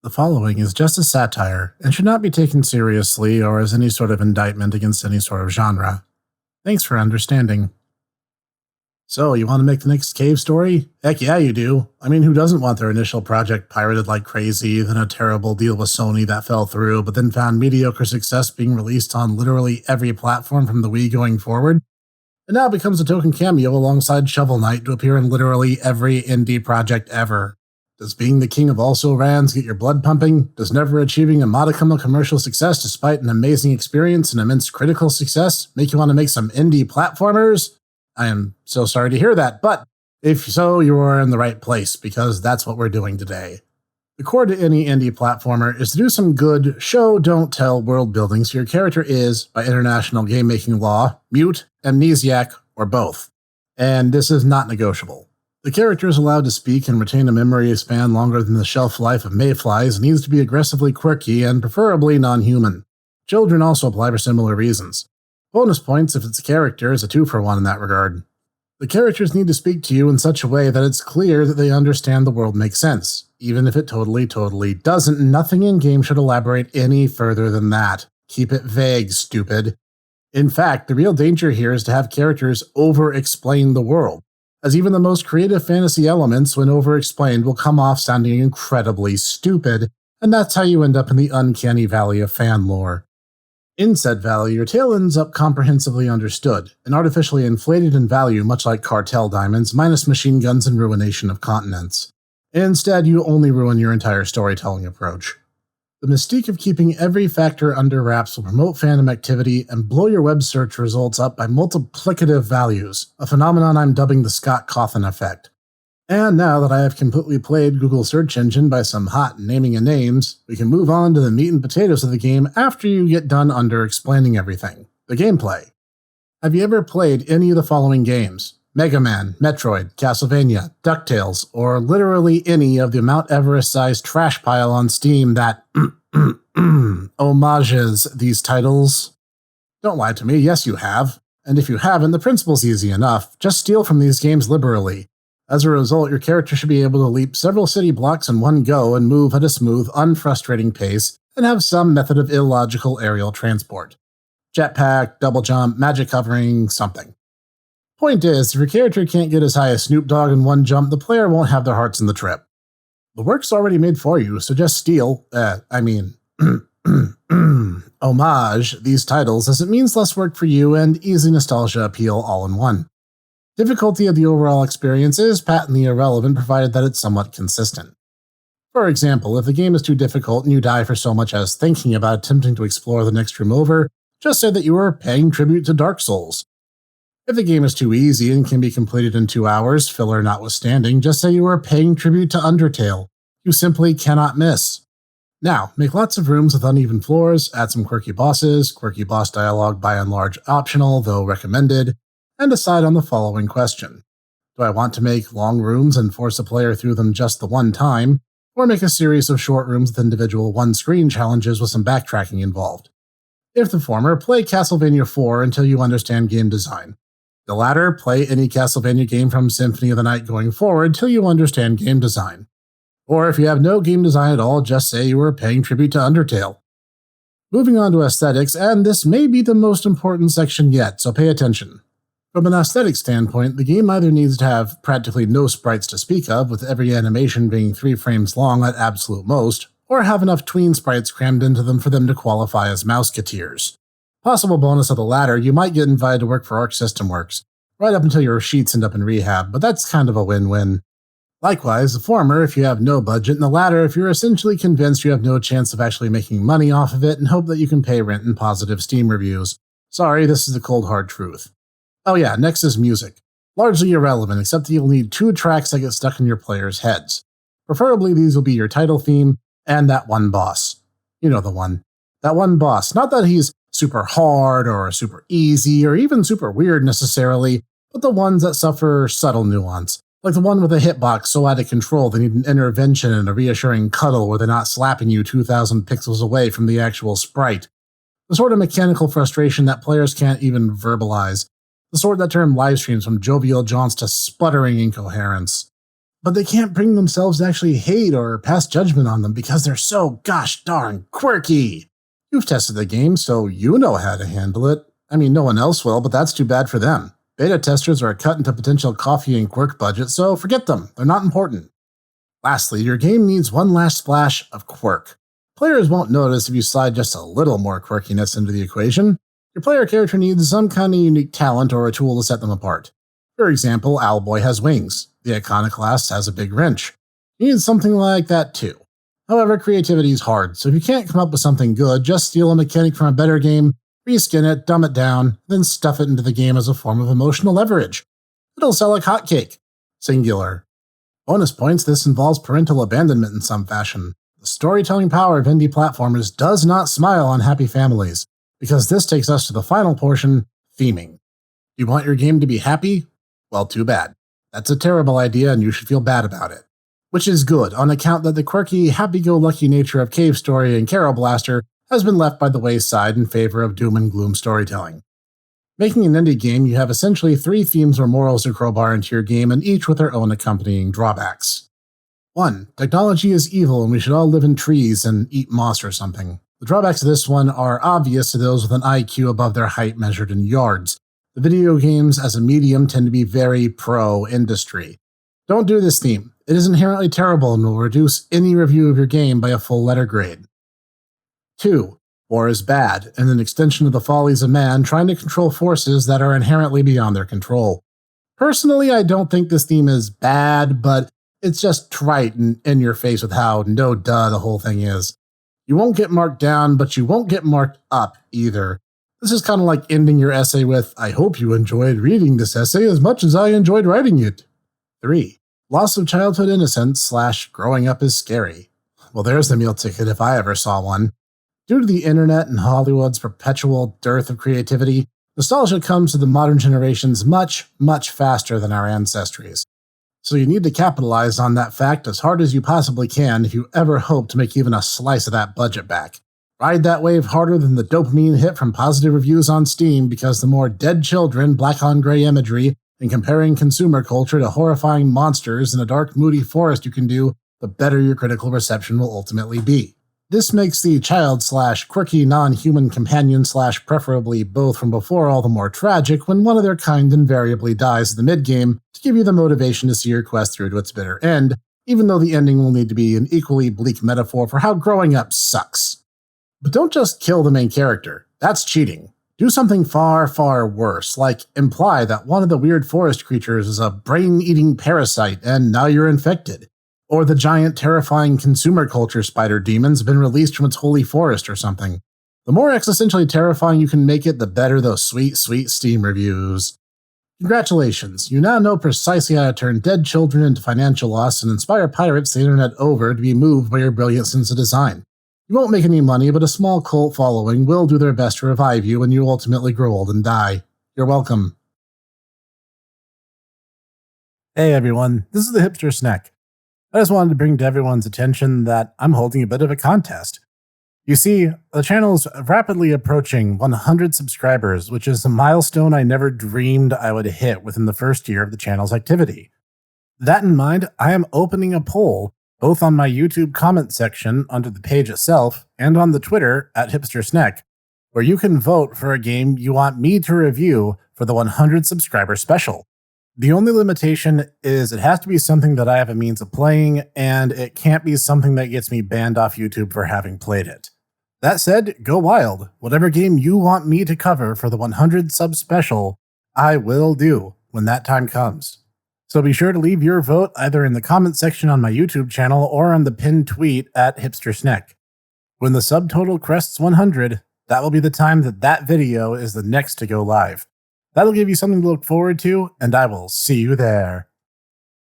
The following is just a satire and should not be taken seriously or as any sort of indictment against any sort of genre. Thanks for understanding. So, you want to make the next cave story? Heck yeah, you do. I mean, who doesn't want their initial project pirated like crazy, then a terrible deal with Sony that fell through, but then found mediocre success being released on literally every platform from the Wii going forward? And now becomes a token cameo alongside Shovel Knight to appear in literally every indie project ever. Does being the king of also-rans get your blood pumping? Does never achieving a modicum of commercial success despite an amazing experience and immense critical success make you want to make some indie platformers? I am so sorry to hear that, but if so, you are in the right place, because that's what we're doing today. The core to any indie platformer is to do some good show, don't tell world building so your character is, by international game-making law, mute, amnesiac, or both. And this is not negotiable. The character is allowed to speak and retain a memory span longer than the shelf life of mayflies and needs to be aggressively quirky and preferably non-human. Children also apply for similar reasons. Bonus points if it's a character is a 2-for-1 in that regard. The characters need to speak to you in such a way that it's clear that they understand the world makes sense. Even if it totally doesn't, nothing in-game should elaborate any further than that. Keep it vague, stupid. In fact, the real danger here is to have characters over-explain the world, as even the most creative fantasy elements, when over-explained, will come off sounding incredibly stupid, and that's how you end up in the uncanny valley of fan lore. In said valley, your tale ends up comprehensively understood, and artificially inflated in value much like cartel diamonds, minus machine guns and ruination of continents. Instead, you only ruin your entire storytelling approach. The mystique of keeping every factor under wraps will promote fandom activity and blow your web search results up by multiplicative values, a phenomenon I'm dubbing the Scott Cawthon effect. And now that I have completely played Google search engine by some hot naming of names, we can move on to the meat and potatoes of the game after you get done under-explaining everything. The gameplay. Have you ever played any of the following games? Mega Man, Metroid, Castlevania, DuckTales, or literally any of the Mount Everest-sized trash pile on Steam that homages these titles? Don't lie to me, yes you have. And if you haven't, the principle's easy enough. Just steal from these games liberally. As a result, your character should be able to leap several city blocks in one go and move at a smooth, unfrustrating pace, and have some method of illogical aerial transport. Jetpack, double jump, magic covering, something. Point is, if your character can't get as high as Snoop Dogg in one jump, the player won't have their hearts in the trip. The work's already made for you, so just steal, homage these titles, as it means less work for you and easy nostalgia appeal all in one. Difficulty of the overall experience is patently irrelevant provided that it's somewhat consistent. For example, if the game is too difficult and you die for so much as thinking about attempting to explore the next room over, just say that you are paying tribute to Dark Souls. If the game is too easy and can be completed in 2 hours, filler notwithstanding, just say you are paying tribute to Undertale. You simply cannot miss. Now, make lots of rooms with uneven floors, add some quirky bosses, quirky boss dialogue by and large optional, though recommended, and decide on the following question. Do I want to make long rooms and force a player through them just the one time, or make a series of short rooms with individual one-screen challenges with some backtracking involved? If the former, play Castlevania 4 until you understand game design. The latter, play any Castlevania game from Symphony of the Night going forward till you understand game design. Or if you have no game design at all, just say you are paying tribute to Undertale. Moving on to aesthetics, and this may be the most important section yet, so pay attention. From an aesthetic standpoint, the game either needs to have practically no sprites to speak of, with every animation being 3 frames long at absolute most, or have enough tween sprites crammed into them for them to qualify as mouseketeers. Possible bonus of the latter, you might get invited to work for Arc System Works, right up until your sheets end up in rehab, but that's kind of a win-win. Likewise, the former if you have no budget, and the latter if you're essentially convinced you have no chance of actually making money off of it and hope that you can pay rent and positive Steam reviews. Sorry, this is the cold hard truth. Oh yeah, next is music. Largely irrelevant, except that you'll need 2 tracks that get stuck in your players' heads. Preferably these will be your title theme and that one boss. You know the one. That one boss. Not that he's super hard or super easy or even super weird necessarily, but the ones that suffer subtle nuance. Like the one with a hitbox so out of control they need an intervention and a reassuring cuddle where they're not slapping you 2,000 pixels away from the actual sprite. The sort of mechanical frustration that players can't even verbalize. The sort that turned live streams from jovial jaunts to sputtering incoherence. but they can't bring themselves to actually hate or pass judgment on them because they're so gosh darn quirky. You've tested the game, so you know how to handle it. I mean, no one else will, but that's too bad for them. Beta testers are cut into potential coffee and quirk budget, so forget them. They're not important. Lastly, your game needs one last splash of quirk. Players won't notice if you slide just a little more quirkiness into the equation. Your player character needs some kind of unique talent or a tool to set them apart. For example, Owlboy has wings. The Iconoclast has a big wrench. You need something like that too. However, creativity is hard, so if you can't come up with something good, just steal a mechanic from a better game, reskin it, dumb it down, then stuff it into the game as a form of emotional leverage. It'll sell like hotcake. Singular. Bonus points, this involves parental abandonment in some fashion. The storytelling power of indie platformers does not smile on happy families, because this takes us to the final portion, theming. You want your game to be happy? Well, too bad. That's a terrible idea and you should feel bad about it. Which is good, on account that the quirky, happy-go-lucky nature of Cave Story and Carol Blaster has been left by the wayside in favor of doom and gloom storytelling. Making an indie game, you have essentially 3 themes or morals to crowbar into your game, and each with their own accompanying drawbacks. 1. Technology is evil and we should all live in trees and eat moss or something. The drawbacks of this one are obvious to those with an IQ above their height measured in yards. The video games as a medium tend to be very pro-industry. Don't do this theme. It is inherently terrible and will reduce any review of your game by a full letter grade. 2. War is bad, and an extension of the follies of man trying to control forces that are inherently beyond their control. Personally, I don't think this theme is bad, but it's just trite and in your face with how no-duh the whole thing is. You won't get marked down, but you won't get marked up either. This is kind of like ending your essay with, I hope you enjoyed reading this essay as much as I enjoyed writing it. 3. Loss of childhood innocence / growing up is scary. Well, there's the meal ticket if I ever saw one. Due to the internet and Hollywood's perpetual dearth of creativity, nostalgia comes to the modern generations much, much faster than our ancestries. So you need to capitalize on that fact as hard as you possibly can if you ever hope to make even a slice of that budget back. Ride that wave harder than the dopamine hit from positive reviews on Steam, because the more dead children, black on gray imagery, and comparing consumer culture to horrifying monsters in a dark, moody forest you can do, the better your critical reception will ultimately be. This makes the child / quirky non-human companion / preferably both from before all the more tragic when one of their kind invariably dies in the mid-game to give you the motivation to see your quest through to its bitter end, even though the ending will need to be an equally bleak metaphor for how growing up sucks. But don't just kill the main character. That's cheating. Do something far, far worse, like imply that one of the weird forest creatures is a brain-eating parasite and now you're infected. Or the giant, terrifying consumer culture spider demon's been released from its holy forest or something. The more existentially terrifying you can make it, the better those sweet, sweet Steam reviews. Congratulations, you now know precisely how to turn dead children into financial loss and inspire pirates the internet over to be moved by your brilliant sense of design. You won't make any money, but a small cult following will do their best to revive you when you ultimately grow old and die. You're welcome. Hey everyone, this is the Hipster Snek. I just wanted to bring to everyone's attention that I'm holding a bit of a contest. You see, the channel's rapidly approaching 100 subscribers, which is a milestone I never dreamed I would hit within the first year of the channel's activity. That in mind, I am opening a poll both on my YouTube comment section under the page itself and on the Twitter at HipsterSnek, where you can vote for a game you want me to review for the 100 subscriber special. The only limitation is it has to be something that I have a means of playing, and it can't be something that gets me banned off YouTube for having played it. That said, go wild. Whatever game you want me to cover for the 100 sub special, I will do when that time comes. So be sure to leave your vote either in the comment section on my YouTube channel or on the pinned tweet at HipsterSnek. When the subtotal crests 100, that will be the time that video is the next to go live. That'll give you something to look forward to, and I will see you there.